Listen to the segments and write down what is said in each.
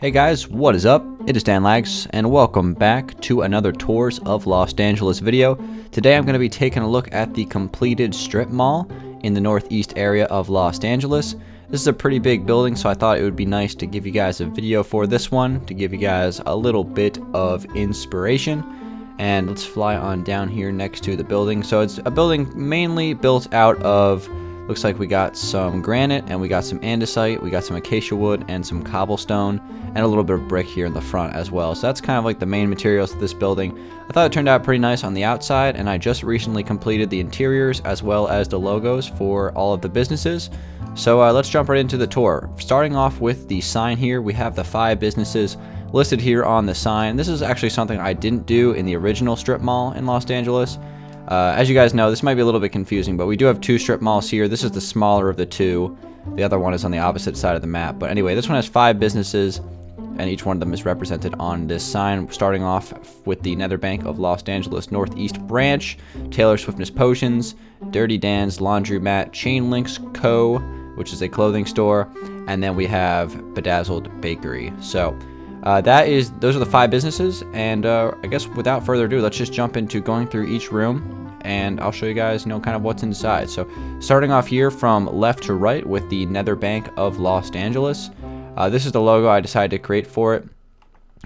Hey guys, what is up? It is Dangeles, and welcome back to another Tours of Los Angeles video. Today I'm going to be taking a look at the completed strip mall in the northeast area of Los Angeles. This is a pretty big building, so I thought it would be nice to give you guys a video for this one, to give you guys a little bit of inspiration. And let's fly on down here next to the building. So it's a building mainly built out of, looks like we got some granite and we got some andesite, we got some acacia wood and some cobblestone, and a little bit of brick here in the front as well. So that's kind of like the main materials of this building. I thought it turned out pretty nice on the outside, and I just recently completed the interiors as well as the logos for all of the businesses. So let's jump right into the tour. Starting off with the sign here, we have the 5 businesses listed here on the sign. This is actually something I didn't do in the original strip mall in Los Angeles. As you guys know, this might be a little bit confusing, but we do have 2 strip malls here. This is the smaller of the 2. The other one is on the opposite side of the map. But anyway, this one has 5 businesses, and each one of them is represented on this sign, starting off with the Nether Bank of Los Angeles Northeast Branch, Taylor Swiftness Potions, Dirty Dan's Laundromat, Chain Links Co., which is a clothing store, and then we have Bedazzled Bakery. So those are the 5 businesses, and I guess without further ado, let's just jump into going through each room, and I'll show you guys, kind of what's inside. So starting off here from left to right with the Nether Bank of Los Angeles. This is the logo I decided to create for it.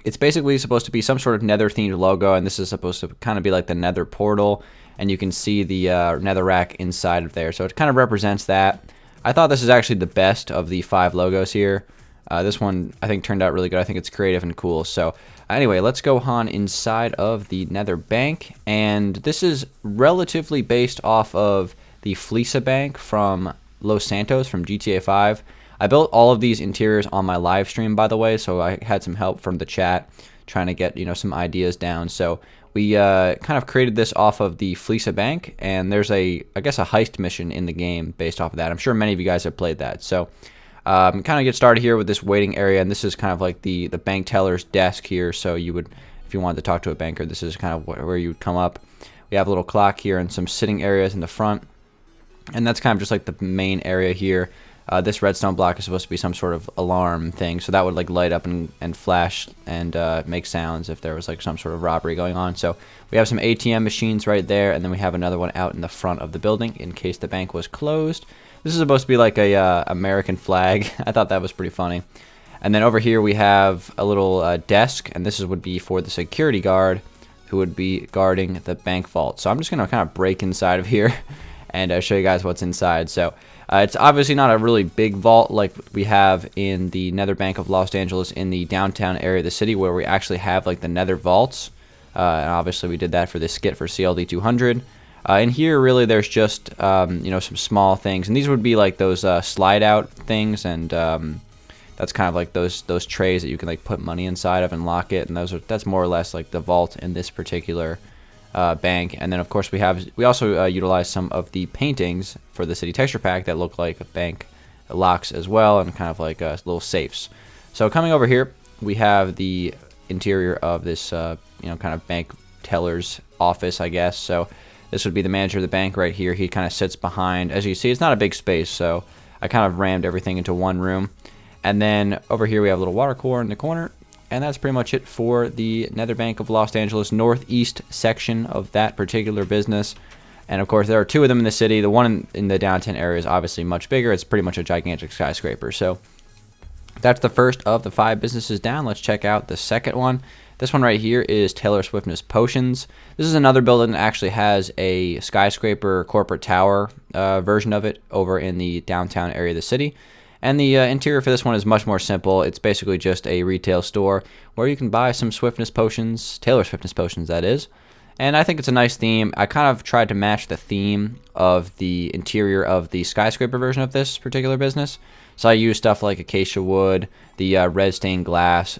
It's basically supposed to be some sort of Nether themed logo, and this is supposed to kind of be like the Nether portal, and you can see the Nether rack inside of there, so it kind of represents that. I thought this is actually the best of the 5 logos here. This one I think turned out really good. I think it's creative and cool. So anyway, let's go on inside of the Nether Bank, and this is relatively based off of the Fleece Bank from Los Santos from GTA 5. I built all of these interiors on my live stream, by the way, so I had some help from the chat trying to get some ideas down. So we kind of created this off of the Fleece Bank, and there's I guess a heist mission in the game based off of that. I'm sure many of you guys have played that. So kind of get started here with this waiting area, and this is kind of like the bank teller's desk here. So you would, if you wanted to talk to a banker, this is kind of where you would come up. We have a little clock here and some sitting areas in the front, and that's kind of just like the main area here. This redstone block is supposed to be some sort of alarm thing, so that would like light up and flash and make sounds if there was like some sort of robbery going on. So we have some ATM machines right there, and then we have another one out in the front of the building in case the bank was closed. This is supposed to be like a American flag. I thought that was pretty funny. And then over here we have a little desk, and this would be for the security guard who would be guarding the bank vault. So I'm just gonna kind of break inside of here and show you guys what's inside. So it's obviously not a really big vault like we have in the Nether Bank of Los Angeles in the downtown area of the city, where we actually have like the Nether vaults. And obviously we did that for this skit for CLD 200. And here really there's just some small things, and these would be like those slide out things, and that's kind of like those trays that you can like put money inside of and lock it, and that's more or less like the vault in this particular bank. And then of course we also utilize some of the paintings for the city texture pack that look like bank locks as well, and kind of like little safes. So coming over here, we have the interior of this kind of bank teller's office, I guess. So this would be the manager of the bank right here. He kind of sits behind. As you see, it's not a big space, so I kind of rammed everything into one room. And then over here we have a little water cooler in the corner. And that's pretty much it for the Nether Bank of Los Angeles northeast section of that particular business. And of course, there are 2 of them in the city. The one in the downtown area is obviously much bigger. It's pretty much a gigantic skyscraper. So that's the first of the 5 businesses down. Let's check out the second one. This one right here is Taylor Swiftness Potions. This is another building that actually has a skyscraper corporate tower version of it over in the downtown area of the city. And the interior for this one is much more simple. It's basically just a retail store where you can buy some Swiftness potions, Taylor Swiftness potions, that is. And I think it's a nice theme. I kind of tried to match the theme of the interior of the skyscraper version of this particular business. So I used stuff like acacia wood, the red stained glass,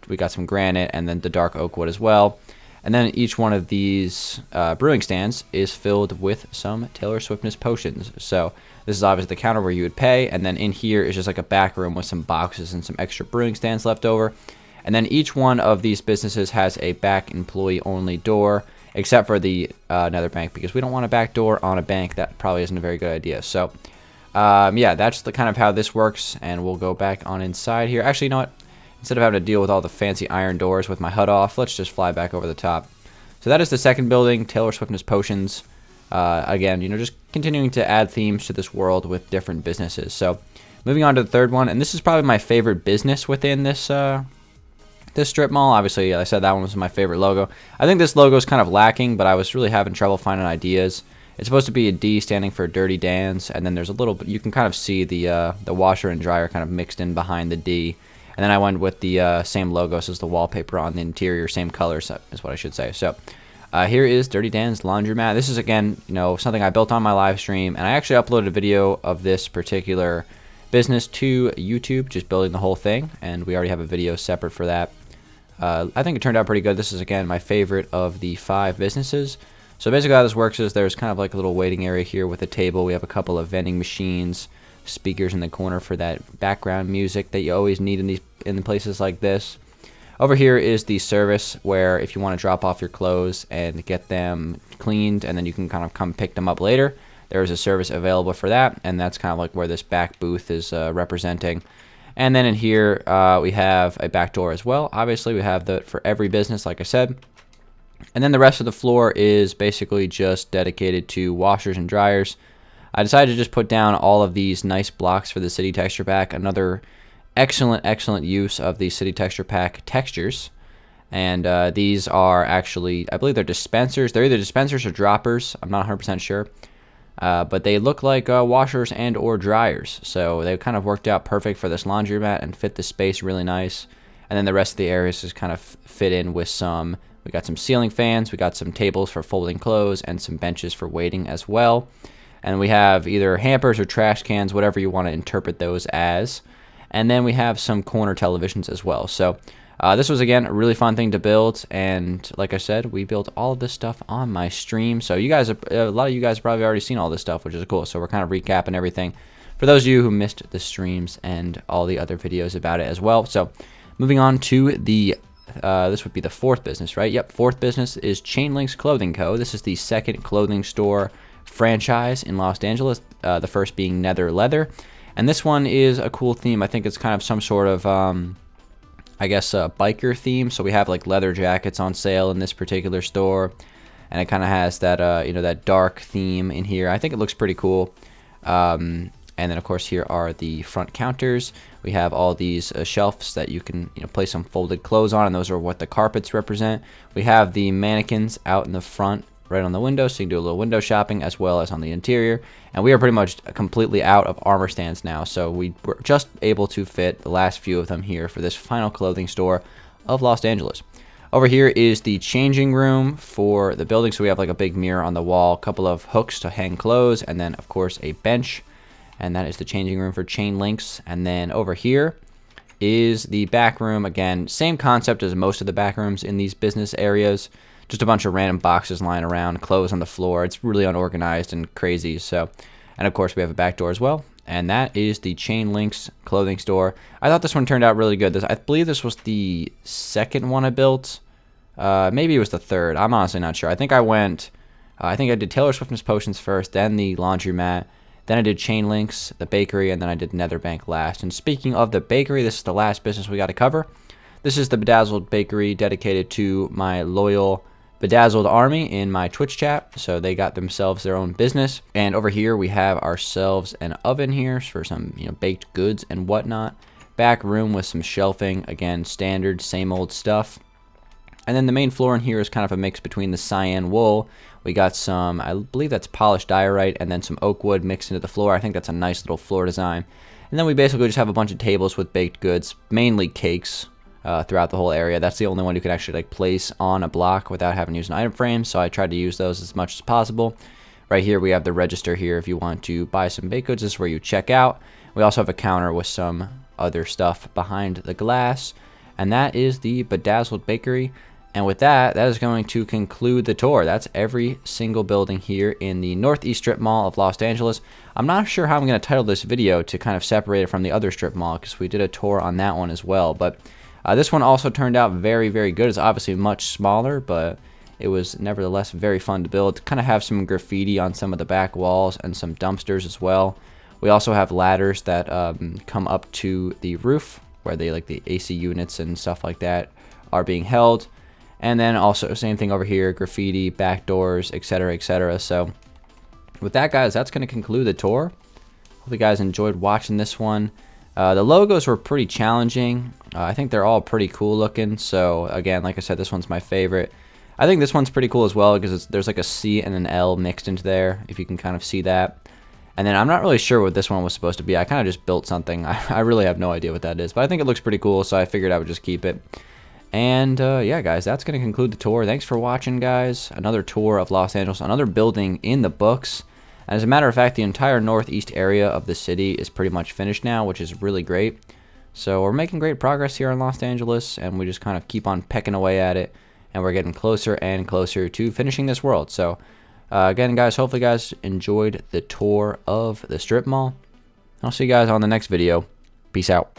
we got some granite, and then the dark oak wood as well. And then each one of these brewing stands is filled with some Taylor Swiftness potions. So this is obviously the counter where you would pay, and then in here is just like a back room with some boxes and some extra brewing stands left over. And then each one of these businesses has a back employee only door, except for the Nether Bank, because we don't want a back door on a bank. That probably isn't a very good idea. So yeah, that's the kind of how this works, and we'll go back on inside here. Actually, you know what? instead of having to deal with all the fancy iron doors with my HUD off, let's just fly back over the top. So that is the second building, Taylor Swiftness Potions. Again, just continuing to add themes to this world with different businesses. So moving on to the third one, and this is probably my favorite business within this this strip mall. Obviously, I said that one was my favorite logo. I think this logo is kind of lacking, but I was really having trouble finding ideas. It's supposed to be a D standing for Dirty Dan's, and then there's a little, you can kind of see the washer and dryer kind of mixed in behind the D. And then I went with the same logos as the wallpaper on the interior, same colors is what I should say. So here is Dirty Dan's Laundromat. This is, again, something I built on my live stream, and I actually uploaded a video of this particular business to YouTube, just building the whole thing, and we already have a video separate for that. I think it turned out pretty good. This is, again, my favorite of the 5 businesses. So basically how this works is there's kind of like a little waiting area here with a table. We have a couple of vending machines, speakers in the corner for that background music that you always need in places like this. Over here is the service where if you want to drop off your clothes and get them cleaned and then you can kind of come pick them up later, there is a service available for that, and that's kind of like where this back booth is representing. And then in here we have a back door as well. Obviously we have that for every business, like I said. And then the rest of the floor is basically just dedicated to washers and dryers. I decided to just put down all of these nice blocks for the City Texture Pack. Another excellent use of the City Texture Pack textures. And these are actually, I believe they're dispensers. They're either dispensers or droppers. I'm not 100% sure. But they look like washers and or dryers. So they kind of worked out perfect for this laundromat and fit the space really nice. And then the rest of the areas just kind of fit in with some, we got some ceiling fans, we got some tables for folding clothes, and some benches for waiting as well. And we have either hampers or trash cans, whatever you want to interpret those as. And then we have some corner televisions as well. So this was, again, a really fun thing to build. And like I said, we built all of this stuff on my stream. So you guys, a lot of you guys have probably already seen all this stuff, which is cool. So we're kind of recapping everything for those of you who missed the streams and all the other videos about it as well. So moving on to the, this would be the 4th business, right? Yep, 4th business is Chainlinks Clothing Co. This is the 2nd clothing store franchise in Los Angeles, the first being Nether Leather. And this one is a cool theme. I think it's kind of some sort of, I guess, a biker theme. So we have like leather jackets on sale in this particular store. And it kind of has that, that dark theme in here. I think it looks pretty cool. And then, of course, here are the front counters. We have all these shelves that you can place some folded clothes on, and those are what the carpets represent. We have the mannequins out in the front right on the window, so you can do a little window shopping as well as on the interior. And we are pretty much completely out of armor stands now, so we were just able to fit the last few of them here for this final clothing store of Los Angeles. Over here is the changing room for the building, so we have like a big mirror on the wall, a couple of hooks to hang clothes, and then, of course, a bench. And that is the changing room for Chainlinks. And then over here is the back room. Again, same concept as most of the back rooms in these business areas. Just a bunch of random boxes lying around, clothes on the floor. It's really unorganized and crazy. So, and of course we have a back door as well. And that is the Chainlinks clothing store. I thought this one turned out really good. I believe this was the 2nd one I built. Maybe it was the 3rd. I'm honestly not sure. I think I did Taylor Swiftness Potions first, then the Laundromat. Then I did Chainlinks, the bakery, and then I did Nether Bank last. And speaking of the bakery, this is the last business we got to cover. This is the Bedazzled Bakery, dedicated to my loyal Bedazzled army in my Twitch chat. So they got themselves their own business. And over here we have ourselves an oven here for some baked goods and whatnot. Back room with some shelving. Again, standard, same old stuff. And then the main floor in here is kind of a mix between the cyan wool. We got some, I believe that's polished diorite, and then some oak wood mixed into the floor. I think that's a nice little floor design. And then we basically just have a bunch of tables with baked goods, mainly cakes, throughout the whole area. That's the only one you can actually place on a block without having to use an item frame, so I tried to use those as much as possible. Right here we have the register here if you want to buy some baked goods. This is where you check out. We also have a counter with some other stuff behind the glass. And that is the Bedazzled Bakery. And with that, that is going to conclude the tour. That's every single building here in the Northeast Strip Mall of Los Angeles. I'm not sure how I'm going to title this video to kind of separate it from the other strip mall, because we did a tour on that one as well. But this one also turned out very, very good. It's obviously much smaller, but it was nevertheless very fun to build. Kind of have some graffiti on some of the back walls and some dumpsters as well. We also have ladders that come up to the roof where they like the AC units and stuff like that are being held. And then also same thing over here, graffiti, back doors, etc., etc. So with that, guys, that's going to conclude the tour. Hope you guys enjoyed watching this one. The logos were pretty challenging. I think they're all pretty cool looking. So again, like I said, this one's my favorite. I think this one's pretty cool as well because there's like a C and an L mixed into there, if you can kind of see that. And then I'm not really sure what this one was supposed to be. I kind of just built something. I really have no idea what that is, but I think it looks pretty cool, so I figured I would just keep it. And yeah, guys, that's going to conclude the tour. Thanks for watching, guys. Another tour of Los Angeles, another building in the books. And as a matter of fact, the entire northeast area of the city is pretty much finished now, which is really great. So we're making great progress here in Los Angeles, and we just kind of keep on pecking away at it. And we're getting closer and closer to finishing this world. So again, guys, hopefully you guys enjoyed the tour of the strip mall. I'll see you guys on the next video. Peace out.